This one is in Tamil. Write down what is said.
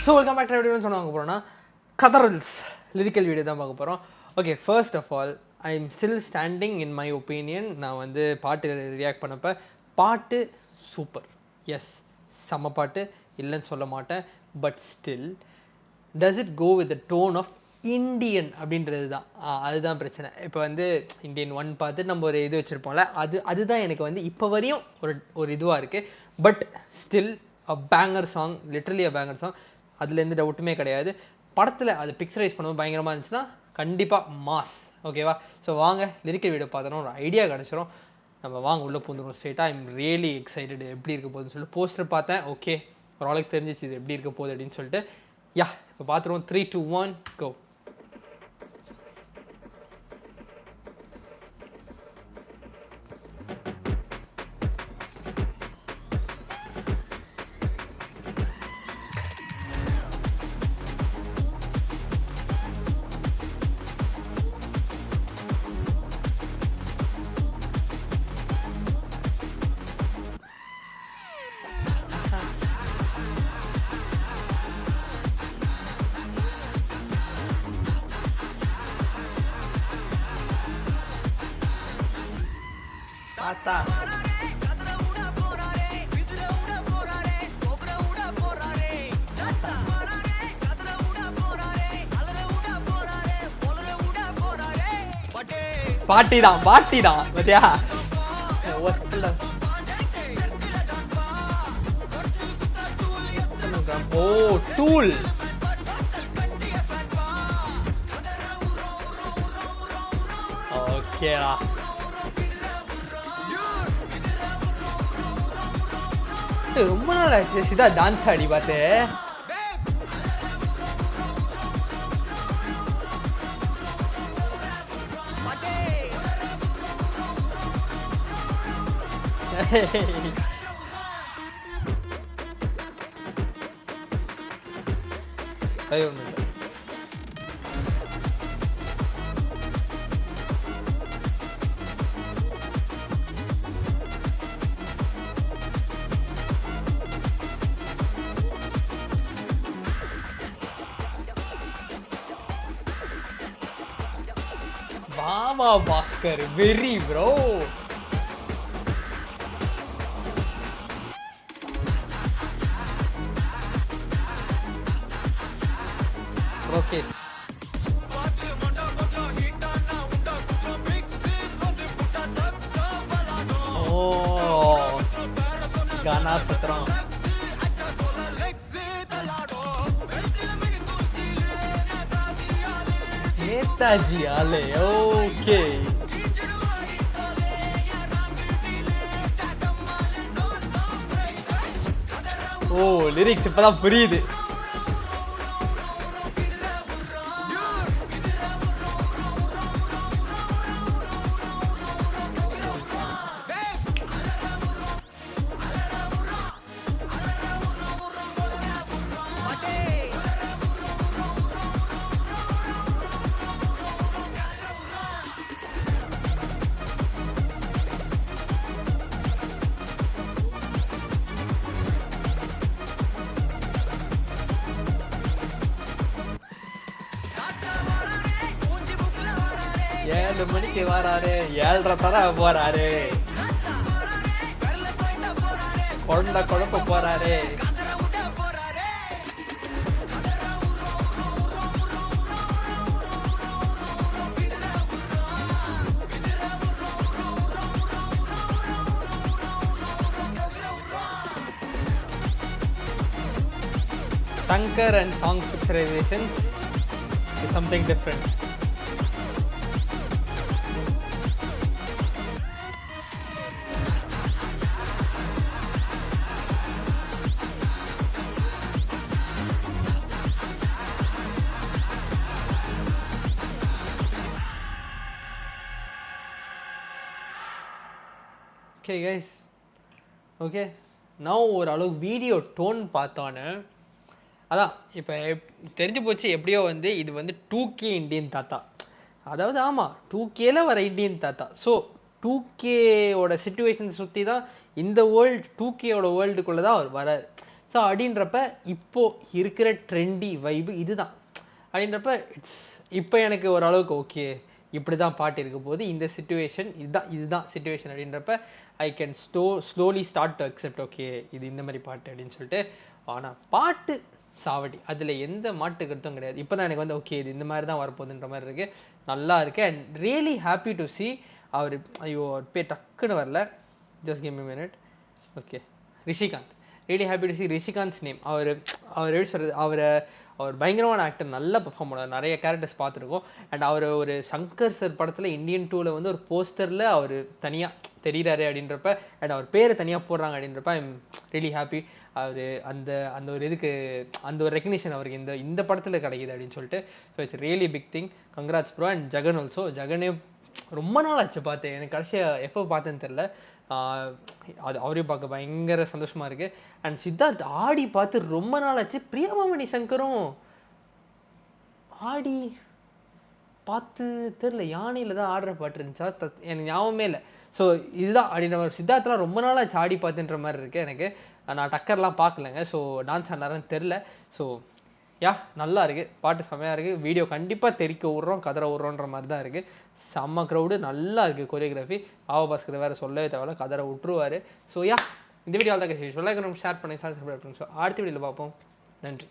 ஸோ வெல்கம் பேக் டு வீடியோன்னு சொன்ன பார்க்க போகிறோன்னா கதரல்ஸ் லிரிக்கல் வீடியோ தான் பார்க்க போகிறோம். Okay, first of all I am still standing in my opinion. நான் வந்து பாட்டு ரியாக்ட் பண்ணப்போ பாட்டு சூப்பர், எஸ் செம்ம பாட்டு, இல்லைன்னு சொல்ல மாட்டேன். But still does it go with the tone of Indian அப்படின்றது தான், அதுதான் பிரச்சனை. இப்போ வந்து இண்டியன் ஒன் பார்த்து நம்ம ஒரு இது வச்சுருப்போம்ல, அதுதான் எனக்கு வந்து இப்போ வரையும் ஒரு இதுவாக இருக்குது. But still a banker song, literally a banker song, அதில் எந்த டவுட்டுமே கிடையாது. படத்தில் அது பிக்சரைஸ் பண்ணும்போது பயங்கரமாக இருந்துச்சுன்னா கண்டிப்பாக மாஸ். ஓகேவா? ஸோ வாங்க லிரிக்கல் வீடியோ பார்த்தோன்னா ஒரு ஐடியா கிடச்சிரும். நம்ம வாங்க உள்ளே பூந்துடும் ஸ்ட்ரெயிட்டாக. ஐ எம் ரியலி எக்ஸைட்டட் எப்படி இருக்க போகுதுன்னு சொல்லிட்டு போஸ்டர் பார்த்தேன். ஓகே, ஓரளவுக்கு தெரிஞ்சிச்சு இது எப்படி இருக்க போகுது அப்படின்னு சொல்லிட்டு. யா, இப்போ பார்த்துருவோம். 3, 2, 1 கோ. தாத்தா பாட்டிதான் பாட்டிதான் பத்தியா? ஓ டூல். ஓகேடா, ரொம்ப நாள் ஆச்சு சிதா டான்ஸ் ஆடி பார்த்து. ஐயோ வாவா பாஸ்கர், வெரி ப்ரோ. ஓகே, ஓ கானா சத்ரம். நேதாஜி ஆலே. ஓகே, ஓ லிரிக்ஸ் இப்பதான் புரியுது. ஏழு மணிக்கு வராரு, 7:30 தர போறாரு, கொண்ட குழப்ப போறாரு. Shankar and song picturizations is something different. Okay guys, okay நான் ஓரளவுக்கு வீடியோ டோன் பார்த்தோன்னே அதான் இப்போ தெரிஞ்சு போச்சு. எப்படியோ வந்து இது வந்து 2K இண்டியன் தாத்தா, அதாவது ஆமாம் 2Kல வர இண்டியன் தாத்தா. ஸோ 2Kவோட சிச்சுவேஷன் சுற்றி தான் இந்த வேர்ல்டு, 2Kவோட வேர்ல்டுக்குள்ளே தான் அவர் வரார். ஸோ அப்படின்றப்ப இப்போது இருக்கிற ட்ரெண்டி வைபு இதுதான் அப்படின்றப்ப இப்போ எனக்கு ஓரளவுக்கு ஓகே இப்படி தான் பாட்டு இருக்க போது இந்த சுச்சுவேஷன் இதுதான் சுச்சுவேஷன் அப்படின்றப்ப I can slowly start to accept okay இது இந்த மாதிரி பாட்டு அப்படின்னு சொல்லிட்டு. ஆனால் பாட்டு சாவடி அதில் எந்த மாட்டு கருத்தும் கிடையாது. இப்போ தான் எனக்கு வந்து ஓகே இது இந்த மாதிரி தான் வரப்போகுதுன்ற மாதிரி இருக்குது. நல்லா இருக்குது and really happy to see அவர் ஐயோ பேர் டக்குன்னு வரல, just give me minute. Okay, Rishikanth. Really happy to see Rishikanth's name. அவர் எப்படி சொல்கிறது, அவர் பயங்கரமான ஆக்டர், நல்லா பெர்ஃபார்ம் பண்ணுவார், நிறைய கேரக்டர்ஸ் பார்த்துருக்கோம். அண்ட் அவர் ஒரு சங்கர் சார் படத்தில் இந்தியன் 2ல் வந்து ஒரு போஸ்டரில் அவர் தனியாக தெரிகிறாரு அப்படின்றப்ப அண்ட் அவர் பேரை தனியாக போடுறாங்க அப்படின்றப்ப ஐ எம் ரியலி ஹாப்பி. அவர் அந்த அந்த ஒரு இதுக்கு அந்த ஒரு ரெக்கக்னிஷன் அவருக்கு இந்த படத்தில் கிடைக்கிது அப்படின்னு சொல்லிட்டு. So it's really big thing. Congrats bro. And Jagan also. ஜெகனே ரொம்ப நாள் ஆச்சு பார்த்தேன், எனக்கு கடைசியாக எப்போ பார்த்தேன்னு தெரில. அது அவரையும் பார்க்க பயங்கர சந்தோஷமாக இருக்குது. அண்ட் சித்தார்த் ஆடி பார்த்து ரொம்ப நாள் ஆச்சு. பிரியாமணி சங்கரும் ஆடி பார்த்து தெரில, யானையில் தான் ஆடுற பாட்டு இருந்துச்சா எனக்கு ஞாபகமே இல்லை. ஸோ இதுதான் அப்படின்ற மாதிரி. சித்தார்த்லாம் ரொம்ப நாள் ஆச்சு ஆடி பார்த்துன்ற மாதிரி இருக்குது எனக்கு. நான் டக்கர்லாம் பார்க்கலங்க, ஸோ டான்ஸ் ஆனாருன்னு தெரில. ஸோ யா நல்லா இருக்குது, பாட்டு செம்மையாக இருக்குது. வீடியோ கண்டிப்பாக தெறிக்க விட்றோம், கதற விட்றோன்ற மாதிரி தான் இருக்குது. செம்ம க்ரௌடு, நல்லா இருக்குது கொரியோகிராஃபி. பாஸ்கர் வேறு சொல்லவே தேவையில்ல, கதற விட்டுருவார். ஸோ யா இந்த வீடியோ தான் ஷேர் பண்ணுங்கள், சப்ஸ்கிரைப் பண்ணுங்கள். ஸோ அடுத்த வீடியோவில் பார்ப்போம். நன்றி.